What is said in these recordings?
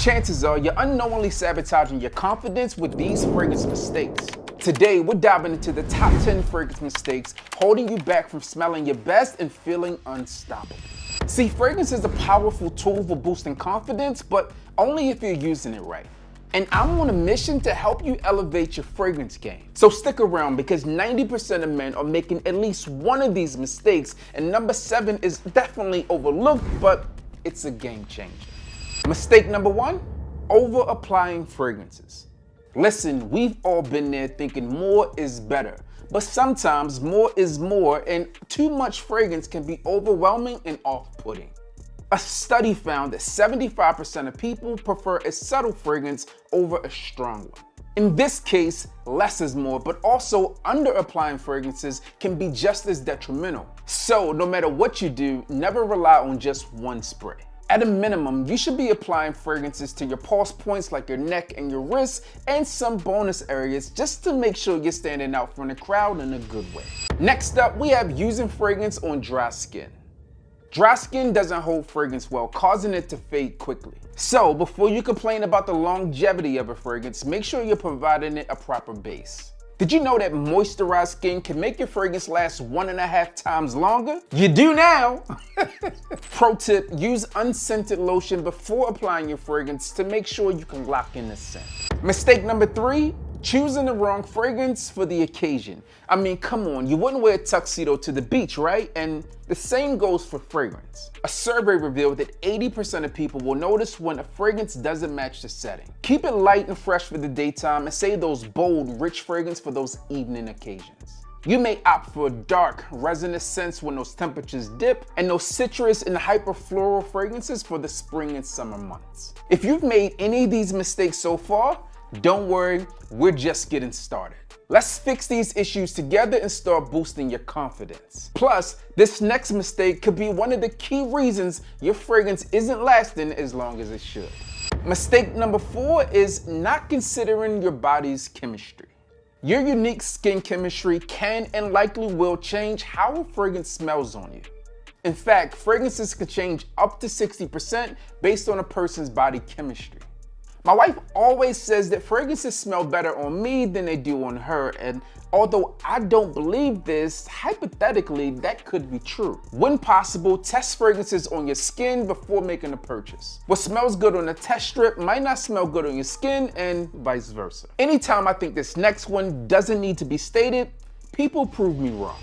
Chances are you're unknowingly sabotaging your confidence with these fragrance mistakes. Today, we're diving into the top 10 fragrance mistakes holding you back from smelling your best and feeling unstoppable. See, fragrance is a powerful tool for boosting confidence, but only if you're using it right. And I'm on a mission to help you elevate your fragrance game. So stick around because 90% of men are making at least one of these mistakes, and number 7 is definitely overlooked, but it's a game changer. Mistake number 1, over applying fragrances. Listen, we've all been there thinking more is better, but sometimes more is more, and too much fragrance can be overwhelming and off-putting. A study found that 75% of people prefer a subtle fragrance over a strong one. In this case, less is more, but also under-applying fragrances can be just as detrimental. So no matter what you do, never rely on just one spray. At a minimum, you should be applying fragrances to your pulse points like your neck and your wrists and some bonus areas just to make sure you're standing out from the crowd in a good way. Next up, we have using fragrance on dry skin. Dry skin doesn't hold fragrance well, causing it to fade quickly. So before you complain about the longevity of a fragrance, make sure you're providing it a proper base. Did you know that moisturized skin can make your fragrance last 1.5 times longer? You do now! Pro tip, use unscented lotion before applying your fragrance to make sure you can lock in the scent. Mistake number 3, choosing the wrong fragrance for the occasion. I mean, come on, you wouldn't wear a tuxedo to the beach, right? And the same goes for fragrance. A survey revealed that 80% of people will notice when a fragrance doesn't match the setting. Keep it light and fresh for the daytime and save those bold, rich fragrances for those evening occasions. You may opt for dark, resinous scents when those temperatures dip, and those citrus and hyper-floral fragrances for the spring and summer months. If you've made any of these mistakes so far, don't worry, we're just getting started. Let's fix these issues together and start boosting your confidence. Plus, this next mistake could be one of the key reasons your fragrance isn't lasting as long as it should. Mistake number 4 is not considering your body's chemistry. Your unique skin chemistry can and likely will change how a fragrance smells on you. In fact, fragrances can change up to 60% based on a person's body chemistry. My wife always says that fragrances smell better on me than they do on her, and although I don't believe this, hypothetically that could be true. When possible, test fragrances on your skin before making a purchase. What smells good on a test strip might not smell good on your skin, and vice versa. Anytime I think this next one doesn't need to be stated, people prove me wrong.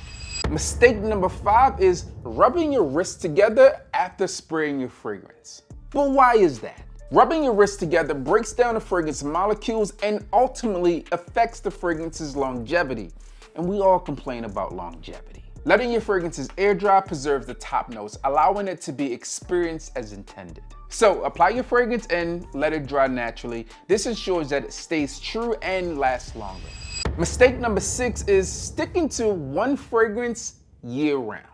Mistake number 5 is rubbing your wrists together after spraying your fragrance. But why is that? Rubbing your wrists together breaks down the fragrance molecules and ultimately affects the fragrance's longevity. And we all complain about longevity. Letting your fragrance's air dry preserves the top notes, allowing it to be experienced as intended. So apply your fragrance and let it dry naturally. This ensures that it stays true and lasts longer. Mistake number 6 is sticking to one fragrance year round.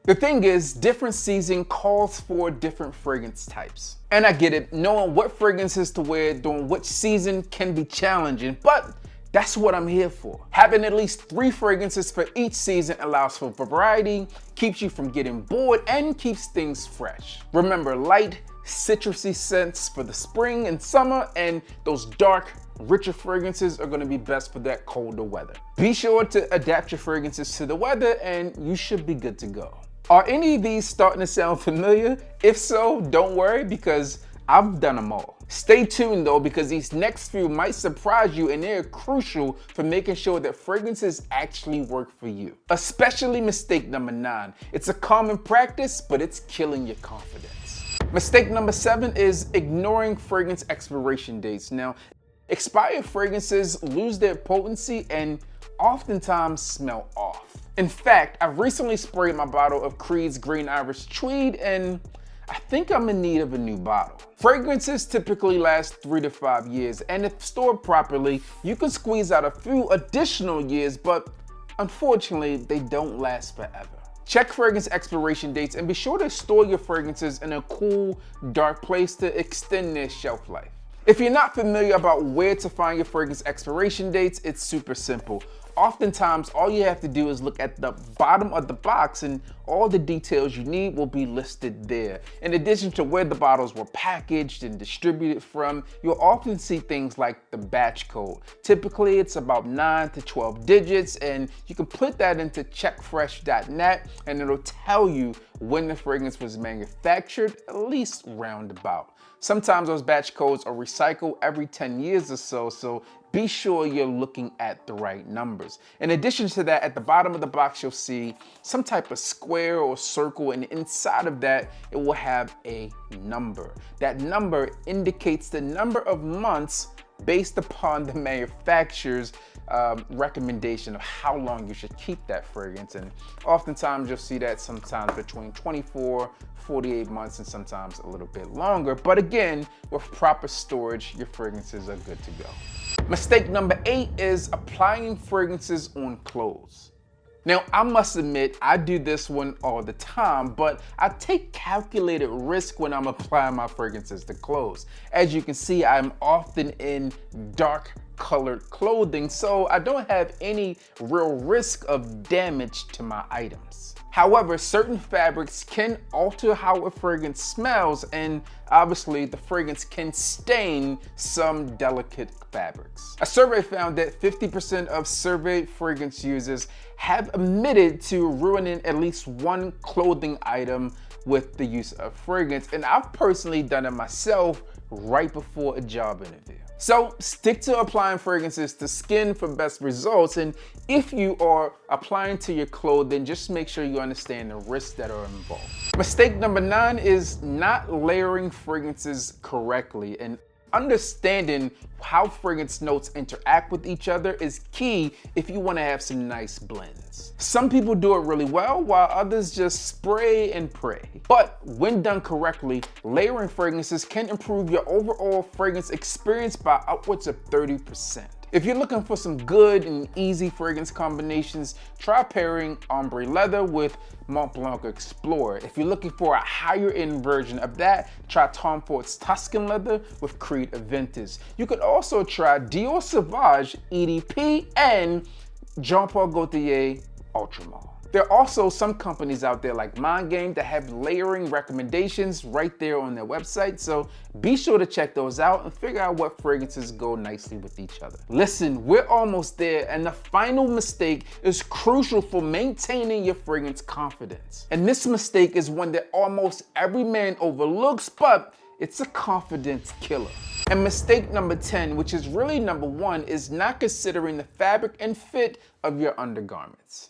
The thing is, different season calls for different fragrance types. And I get it, knowing what fragrances to wear during which season can be challenging, but that's what I'm here for. Having at least 3 fragrances for each season allows for variety, keeps you from getting bored, and keeps things fresh. Remember, light, citrusy scents for the spring and summer, and those dark, richer fragrances are going to be best for that colder weather. Be sure to adapt your fragrances to the weather and you should be good to go. Are any of these starting to sound familiar? If so, don't worry because I've done them all. Stay tuned though because these next few might surprise you and they're crucial for making sure that fragrances actually work for you. Especially mistake number 9. It's a common practice, but it's killing your confidence. Mistake number 7 is ignoring fragrance expiration dates. Now, expired fragrances lose their potency and oftentimes smell off. In fact, I recently sprayed my bottle of Creed's Green Iris Tweed and I think I'm in need of a new bottle. Fragrances typically last 3 to 5 years, and if stored properly, you can squeeze out a few additional years, but unfortunately, they don't last forever. Check fragrance expiration dates and be sure to store your fragrances in a cool, dark place to extend their shelf life. If you're not familiar about where to find your fragrance expiration dates, it's super simple. oftentimes all you have to do is look at the bottom of the box and all the details you need will be listed there. In addition to where the bottles were packaged and distributed from, you'll often see things like the batch code. Typically it's about 9 to 12 digits, and you can put that into checkfresh.net and it'll tell you when the fragrance was manufactured, at least roundabout. Sometimes those batch codes are recycled every 10 years or so be sure you're looking at the right numbers. In addition to that, at the bottom of the box, you'll see some type of square or circle, and inside of that, it will have a number. That number indicates the number of months based upon the manufacturer's recommendation of how long you should keep that fragrance. And oftentimes you'll see that sometimes between 24, 48 months, and sometimes a little bit longer. But again, with proper storage, your fragrances are good to go. Mistake number 8 is applying fragrances on clothes. Now, I must admit, I do this one all the time, but I take calculated risk when I'm applying my fragrances to clothes. As you can see, I'm often in dark colored clothing, so I don't have any real risk of damage to my items. However, certain fabrics can alter how a fragrance smells, and obviously the fragrance can stain some delicate fabrics. A survey found that 50% of surveyed fragrance users have admitted to ruining at least one clothing item with the use of fragrance, and I've personally done it myself right before a job interview. So stick to applying fragrances to skin for best results, and if you are applying to your clothing, just make sure you understand the risks that are involved. Mistake number 9 is not layering fragrances correctly, and understanding how fragrance notes interact with each other is key if you want to have some nice blends. Some people do it really well, while others just spray and pray. But when done correctly, layering fragrances can improve your overall fragrance experience by upwards of 30%. If you're looking for some good and easy fragrance combinations, try pairing Ombre Leather with Mont Blanc Explorer. If you're looking for a higher end version of that, try Tom Ford's Tuscan Leather with Creed Aventus. You could also try Dior Sauvage EDP and Jean Paul Gaultier Ultramar. There are also some companies out there like Mind Game that have layering recommendations right there on their website, so be sure to check those out and figure out what fragrances go nicely with each other. Listen, we're almost there, and the final mistake is crucial for maintaining your fragrance confidence. And this mistake is one that almost every man overlooks, but it's a confidence killer. And mistake number 10, which is really number 1, is not considering the fabric and fit of your undergarments.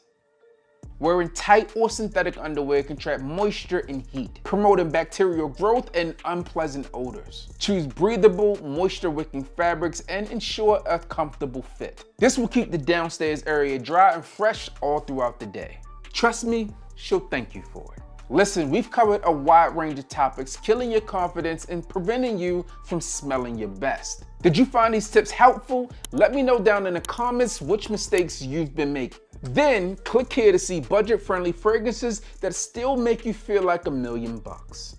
Wearing tight or synthetic underwear can trap moisture and heat, promoting bacterial growth and unpleasant odors. Choose breathable, moisture-wicking fabrics and ensure a comfortable fit. This will keep the downstairs area dry and fresh all throughout the day. Trust me, she'll thank you for it. Listen, we've covered a wide range of topics, killing your confidence and preventing you from smelling your best. Did you find these tips helpful? Let me know down in the comments which mistakes you've been making. Then click here to see budget-friendly fragrances that still make you feel like $1,000,000.